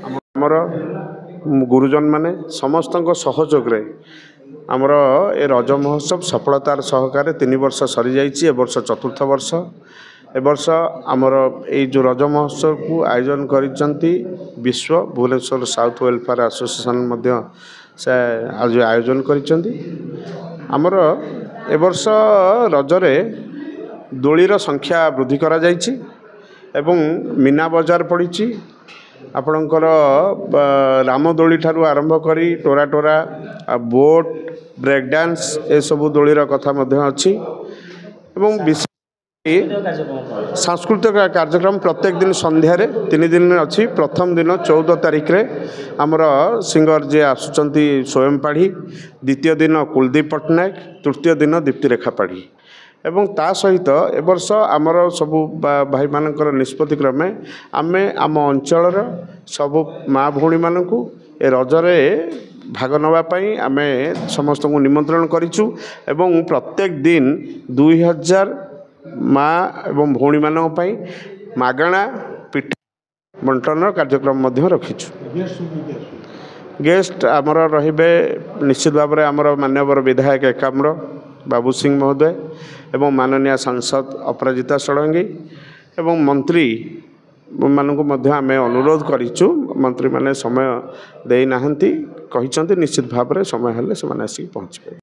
आमर गुरुजन माने समस्त सहयोग आमर ए रज महोत्सव सफलतार सहकार 3 वर्ष सरी जाइए। ए वर्ष चतुर्थ वर्ष। ए वर्ष आमर ये जो रज महोत्सव को आयोजन करिसेंती विश्व भुवनेश्वर साउथ वेलफेयर एसोसिएशन से आज आयोजन करिसेंती। आमर ए वर्ष रजरे दोलीर संख्या वृद्धि करा जाइछि एवं मीना बजार पड़ी आपणकर रामदोली ठारू आरंभ करी टोरा टोरा बोट ब्रेक डांस ए सबू दोलीर कथा अच्छी एवं सांस्कृतिक कार्यक्रम प्रत्येक दिन संध्यारे 3 दिन अच्छी। प्रथम दिन 14 तारिख रे आमर सिंगर जे आसुचंती स्वयं पाढ़ी, द्वितीय दिन कुलदीप पट्टनायक, तृतीय दिन दीप्तिरेखा पाढ़ी एवं ता सहित ए वर्ष आमर सबू भाई मानकर निष्पत्ति क्रमे आमे आम अंचल सबू माँ भौणी मानकू ए रजरे भाग नवापाई आमे समस्त को निमंत्रण करिछु एवं प्रत्येक दिन 2000 माँ एवं भौणी मानक पई मागणा पिठा बंटन कार्यक्रम मध्य रखिछु। गेस्ट आमर रहिबे निश्चित भाव में आमर माननीय विधायक एकाम्र बाबू सिंह महोदय एवं माननीय सांसद अपराजिता षडंगी एवं मंत्री मानक मध्य आमे अनुरोध करिछु। मंत्री माने समय देई नाहंती कहिसंती निश्चित भाव में समय हेले से माने आसी पहुँचबे।